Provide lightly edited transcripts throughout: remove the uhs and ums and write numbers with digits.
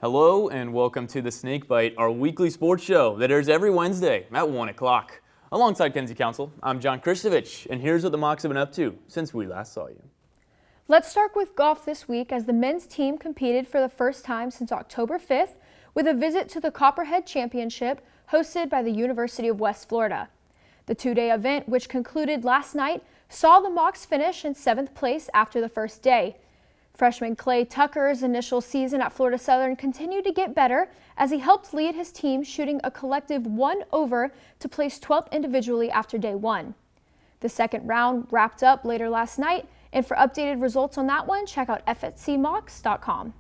Hello and welcome to the Snake Bite, our weekly sports show that airs every Wednesday at 1 o'clock. Alongside Kenzie Council, I'm John Kristovich, and here's what the Mocs have been up to since we last saw you. Let's start with golf this week as the men's team competed for the first time since October 5th with a visit to the Copperhead Championship hosted by the University of West Florida. The two-day event, which concluded last night, saw the Mocs finish in 7th place after the first day. Freshman Clay Tucker's initial season at Florida Southern continued to get better as he helped lead his team, shooting a collective 1 over to place 12th individually after day one. The second round wrapped up later last night, and for updated results on that one, check out fscmocs.com.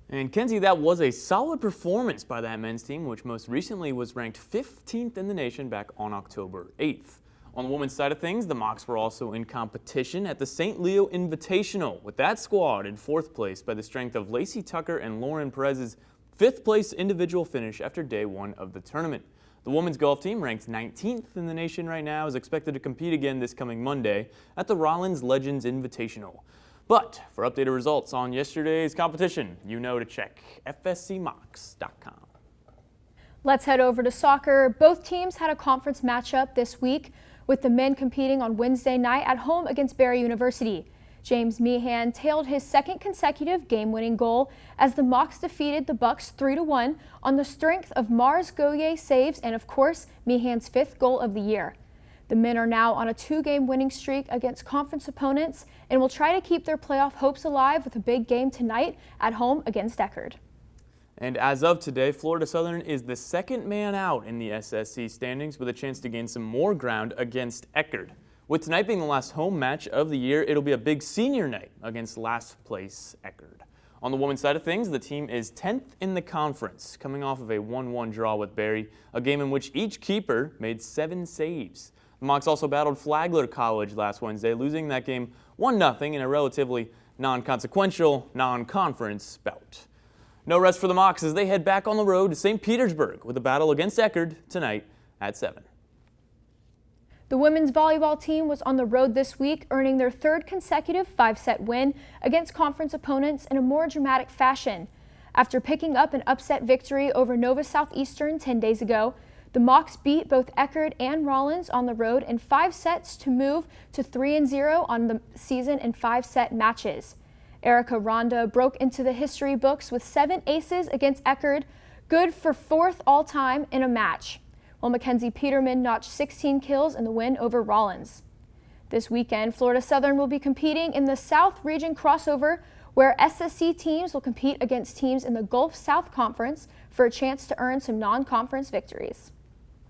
And Kenzie, that was a solid performance by that men's team, which most recently was ranked 15th in the nation back on October 8th. On the women's side of things, the Mocs were also in competition at the St. Leo Invitational, with that squad in 4th place by the strength of Lacey Tucker and Lauren Perez's 5th place individual finish after day one of the tournament. The women's golf team, ranked 19th in the nation right now, is expected to compete again this coming Monday at the Rollins Legends Invitational. But for updated results on yesterday's competition, you know to check fscmocs.com. Let's head over to soccer. Both teams had a conference matchup this week, with the men competing on Wednesday night at home against Barry University. James Meehan tailed his second consecutive game-winning goal as the Mocs defeated the Bucks 3-1 on the strength of Mars Goye saves and, of course, Meehan's 5th goal of the year. The men are now on a 2-game winning streak against conference opponents and will try to keep their playoff hopes alive with a big game tonight at home against Eckerd. And as of today, Florida Southern is the second man out in the SSC standings with a chance to gain some more ground against Eckerd. With tonight being the last home match of the year, it'll be a big senior night against last place Eckerd. On the women's side of things, the team is 10th in the conference, coming off of a 1-1 draw with Barry, a game in which each keeper made 7 saves. The Mocs also battled Flagler College last Wednesday, losing that game 1-0 in a relatively non-consequential, non-conference bout. No rest for the Mocs as they head back on the road to St. Petersburg with a battle against Eckerd tonight at 7. The women's volleyball team was on the road this week, earning their 3rd consecutive 5-set win against conference opponents in a more dramatic fashion. After picking up an upset victory over Nova Southeastern 10 days ago, the Mocs beat both Eckerd and Rollins on the road in 5 sets to move to 3-0 on the season in 5-set matches. Erica Ronda broke into the history books with 7 aces against Eckerd, good for 4th all-time in a match, while Mackenzie Peterman notched 16 kills in the win over Rollins. This weekend, Florida Southern will be competing in the South Region crossover, where SSC teams will compete against teams in the Gulf South Conference for a chance to earn some non-conference victories.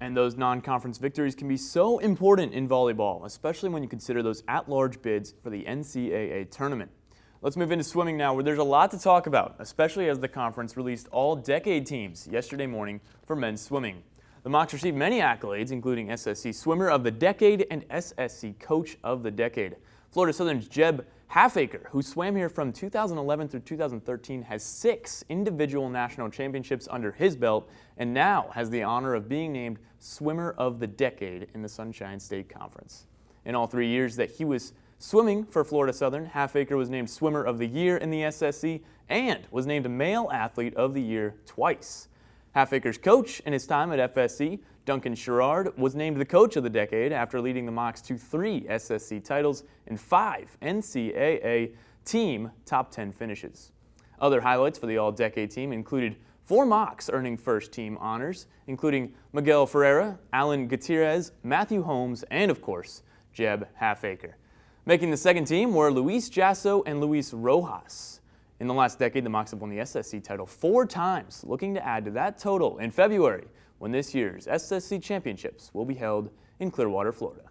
And those non-conference victories can be so important in volleyball, especially when you consider those at-large bids for the NCAA tournament. Let's move into swimming now, where there's a lot to talk about, especially as the conference released all-decade teams yesterday morning for men's swimming. The Mocs received many accolades, including SSC Swimmer of the Decade and SSC Coach of the Decade. Florida Southern's Jeb Halfaker, who swam here from 2011 through 2013, has 6 individual national championships under his belt and now has the honor of being named Swimmer of the Decade in the Sunshine State Conference. In all 3 years that he was swimming for Florida Southern, Halfaker was named Swimmer of the Year in the SSC and was named Male Athlete of the Year twice. Halfaker's coach in his time at FSC, Duncan Sherrard, was named the Coach of the Decade after leading the Mocs to 3 SSC titles and 5 NCAA team top 10 finishes. Other highlights for the all-decade team included 4 Mocs earning first-team honors, including Miguel Ferreira, Alan Gutierrez, Matthew Holmes, and, of course, Jeb Halfaker. Making the second team were Luis Jasso and Luis Rojas. In the last decade, the Mocs have won the SSC title 4 times, looking to add to that total in February, when this year's SSC Championships will be held in Clearwater, Florida.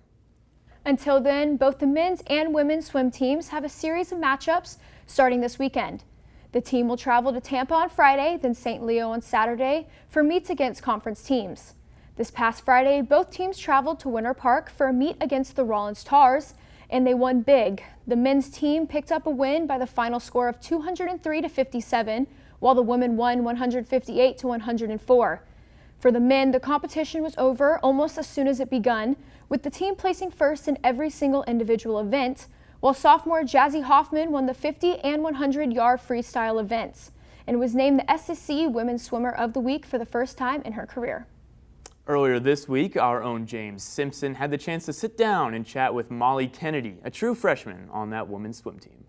Until then, both the men's and women's swim teams have a series of matchups starting this weekend. The team will travel to Tampa on Friday, then St. Leo on Saturday for meets against conference teams. This past Friday, both teams traveled to Winter Park for a meet against the Rollins Tars, and they won big. The men's team picked up a win by the final score of 203-57, while the women won 158-104. For the men, the competition was over almost as soon as it begun, with the team placing first in every single individual event, while sophomore Jazzy Hoffman won the 50 and 100-yard freestyle events. and was named the SSC Women's Swimmer of the Week for the first time in her career. Earlier this week, our own James Simpson had the chance to sit down and chat with Molly Kennedy, a true freshman on that women's swim team.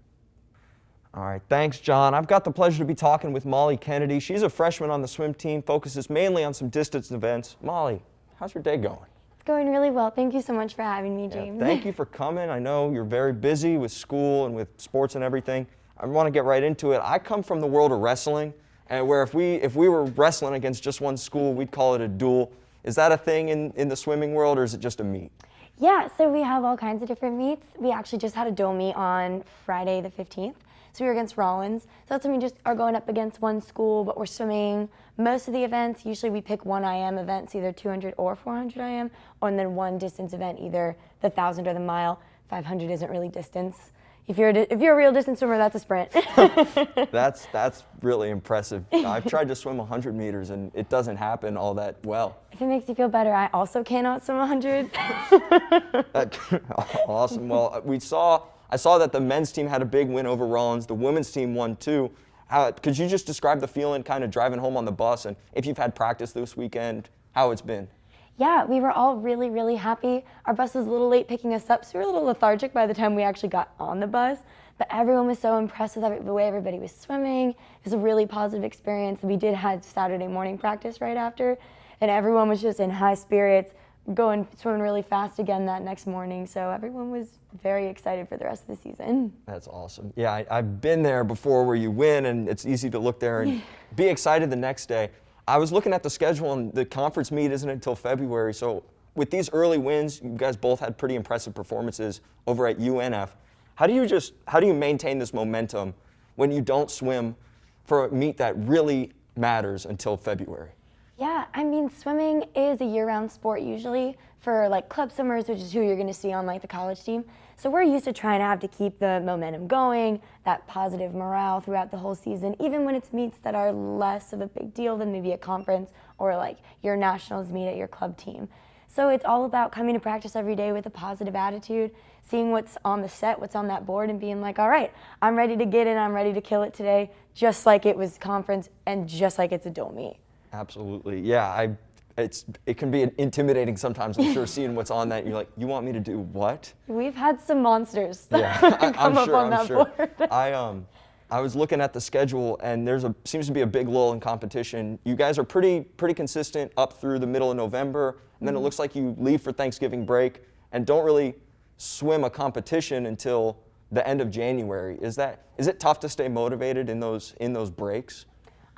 All right, thanks, John. I've got the pleasure to be talking with Molly Kennedy. She's a freshman on the swim team, focuses mainly on some distance events. Molly, how's your day going? It's going really well. Thank you so much for having me, James. Thank you for coming. I know you're very busy with school and with sports and everything. I want to get right into it. I come from the world of wrestling, and where if we were wrestling against just one school, we'd call it a duel. Is that a thing in the swimming world, or is it just a meet? Yeah, so we have all kinds of different meets. We actually just had a dual meet on Friday the 15th. So we were against Rollins. So that's when we just are going up against one school, but we're swimming most of the events. Usually we pick one IM events, either 200 or 400 IM, and then one distance event, either the 1,000 or the mile. 500 isn't really distance. If you're a real distance swimmer, that's a sprint. That's really impressive. I've tried to swim 100 meters, and it doesn't happen all that well. If it makes you feel better, I also cannot swim 100. Awesome. Well, I saw that the men's team had a big win over Rollins. The women's team won too. Could you just describe the feeling kind of driving home on the bus, and if you've had practice this weekend, how it's been? Yeah, we were all really, really happy. Our bus was a little late picking us up, so we were a little lethargic by the time we actually got on the bus. But everyone was so impressed with the way everybody was swimming. It was a really positive experience. We did have Saturday morning practice right after, and everyone was just in high spirits, swimming really fast again that next morning. So everyone was very excited for the rest of the season. That's awesome. Yeah, I've been there before where you win, and it's easy to look there and be excited the next day. I was looking at the schedule, and the conference meet isn't until February. So with these early wins, you guys both had pretty impressive performances over at UNF. How do you maintain this momentum when you don't swim for a meet that really matters until February? Yeah, I mean, swimming is a year-round sport usually for like club swimmers, which is who you're going to see on like the college team. So we're used to trying to have to keep the momentum going, that positive morale throughout the whole season, even when it's meets that are less of a big deal than maybe a conference or like your nationals meet at your club team. So it's all about coming to practice every day with a positive attitude, seeing what's on the set, what's on that board, and being like, all right, I'm ready to get it, I'm ready to kill it today, just like it was conference and just like it's a dual meet. Absolutely. Yeah, it can be intimidating sometimes, I'm sure, seeing what's on that. You're like, you want me to do what? We've had some monsters Yeah, come up on that board. I was looking at the schedule, and seems to be a big lull in competition. You guys are pretty consistent up through the middle of November, and then it looks like you leave for Thanksgiving break and don't really swim a competition until the end of January. Is it tough to stay motivated in those breaks?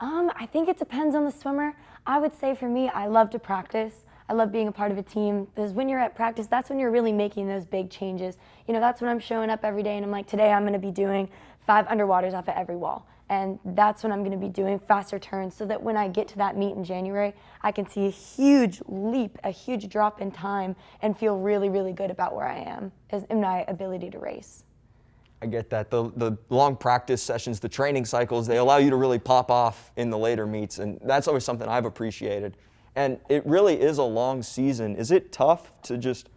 I think it depends on the swimmer. I would say for me, I love to practice. I love being a part of a team, because when you're at practice, that's when you're really making those big changes. You know, that's when I'm showing up every day and I'm like, today I'm going to be doing 5 underwaters off of every wall. And that's when I'm going to be doing faster turns, so that when I get to that meet in January, I can see a huge leap, a huge drop in time, and feel really, really good about where I am in my ability to race. I get that. The long practice sessions, the training cycles, they allow you to really pop off in the later meets, and that's always something I've appreciated. And it really is a long season. Is it tough to just,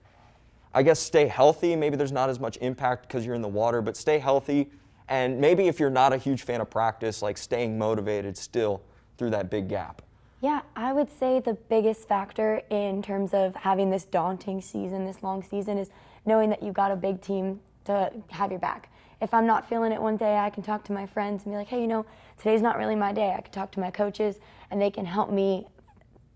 I guess, stay healthy? Maybe there's not as much impact because you're in the water, but stay healthy, and maybe if you're not a huge fan of practice, like staying motivated still through that big gap. Yeah, I would say the biggest factor in terms of having this daunting season, this long season, is knowing that you've got a big team to have your back. If I'm not feeling it one day, I can talk to my friends and be like, hey, today's not really my day. I can talk to my coaches, and they can help me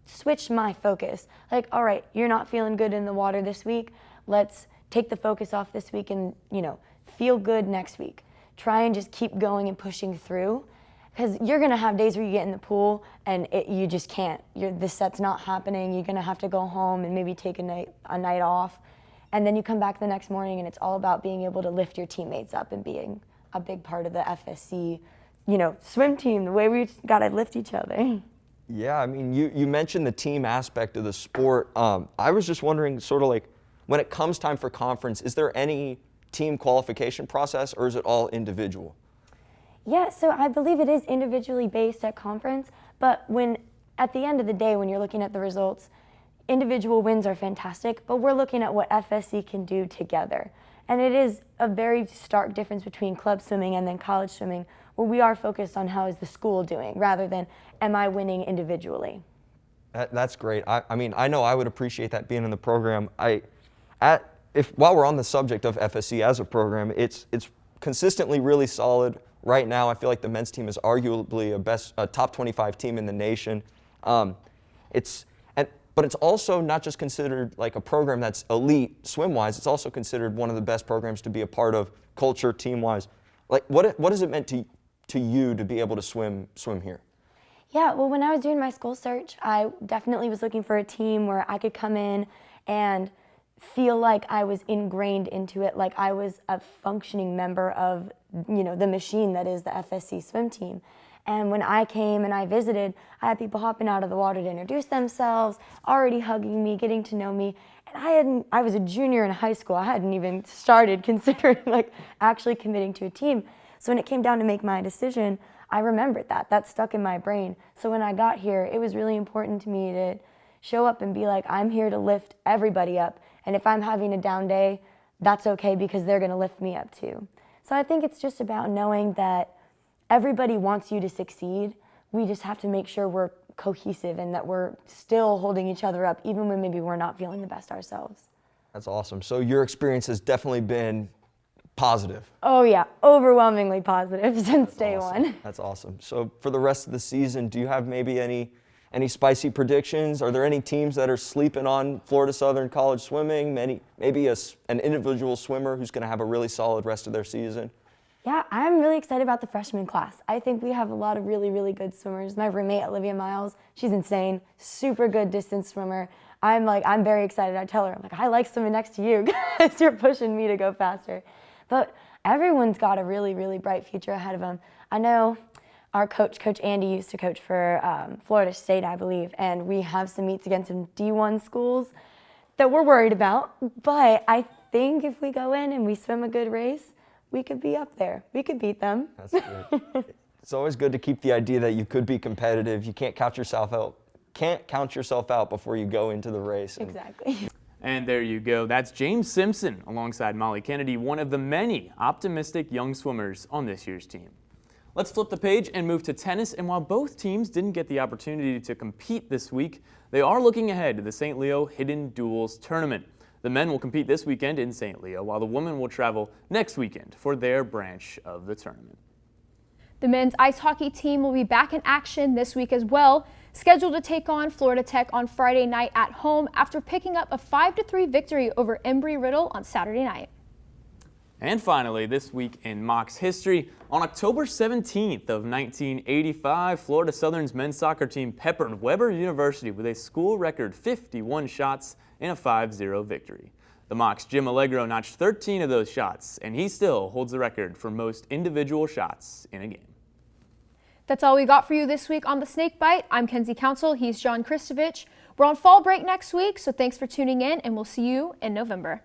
switch my focus. Like, all right, you're not feeling good in the water this week. Let's take the focus off this week and, feel good next week. Try and just keep going and pushing through, because you're going to have days where you get in the pool and you just can't. The set's not happening. You're going to have to go home and maybe take a night off. And then you come back the next morning, and it's all about being able to lift your teammates up and being a big part of the FSC, swim team, the way we got to lift each other. Yeah, I mean, you mentioned the team aspect of the sport. I was just wondering, sort of like, when it comes time for conference, is there any team qualification process, or is it all individual? Yeah, so I believe it is individually based at conference, but at the end of the day, when you're looking at the results, individual wins are fantastic, but we're looking at what FSC can do together. And it is a very stark difference between club swimming and then college swimming, where we are focused on how is the school doing rather than am I winning individually. That's great. I mean, I know I would appreciate that being in the program. While we're on the subject of FSC as a program, it's consistently really solid. Right now, I feel like the men's team is arguably a top 25 team in the nation. But it's also not just considered like a program that's elite swim-wise. It's also considered one of the best programs to be a part of, culture, team-wise. Like, what has it meant to you to be able to swim here? Yeah, well, when I was doing my school search, I definitely was looking for a team where I could come in and feel like I was ingrained into it, like I was a functioning member of, the machine that is the FSC swim team. And when I came and I visited, I had people hopping out of the water to introduce themselves, already hugging me, getting to know me. And I was a junior in high school. I hadn't even started considering like actually committing to a team. So when it came down to make my decision, I remembered that. That stuck in my brain. So when I got here, it was really important to me to show up and be like, I'm here to lift everybody up. And if I'm having a down day, that's okay because they're going to lift me up too. So I think it's just about knowing that everybody wants you to succeed. We just have to make sure we're cohesive and that we're still holding each other up even when maybe we're not feeling the best ourselves. That's awesome. So your experience has definitely been positive. Oh yeah, overwhelmingly positive since day Awesome. one. That's awesome. So for the rest of the season, do you have maybe any spicy predictions? Are there any teams that are sleeping on Florida Southern College swimming? Maybe an individual swimmer who's going to have a really solid rest of their season? Yeah, I'm really excited about the freshman class. I think we have a lot of really, really good swimmers. My roommate, Olivia Miles, she's insane, super good distance swimmer. I'm very excited. I tell her, I like swimming next to you because you're pushing me to go faster. But everyone's got a really, really bright future ahead of them. I know our coach, Coach Andy, used to coach for Florida State, I believe, and we have some meets against some D1 schools that we're worried about. But I think if we go in and we swim a good race, we could be up there. We could beat them. That's good. It's always good to keep the idea that you could be competitive. You can't count yourself out before you go into the race. Exactly. And there you go. That's James Simpson alongside Molly Kennedy, one of the many optimistic young swimmers on this year's team. Let's flip the page and move to tennis. And while both teams didn't get the opportunity to compete this week, they are looking ahead to the St. Leo Hidden Duels Tournament. The men will compete this weekend in St. Leo, while the women will travel next weekend for their branch of the tournament. The men's ice hockey team will be back in action this week as well, scheduled to take on Florida Tech on Friday night at home after picking up a 5-3 victory over Embry-Riddle on Saturday night. And finally, this week in Mocs history, on October 17th of 1985, Florida Southern's men's soccer team peppered Weber University with a school record 51 shots in a 5-0 victory. The Mocs' Jim Allegro notched 13 of those shots, and he still holds the record for most individual shots in a game. That's all we got for you this week on The Snake Bite. I'm Kenzie Council. He's John Kristovich. We're on fall break next week, so thanks for tuning in, and we'll see you in November.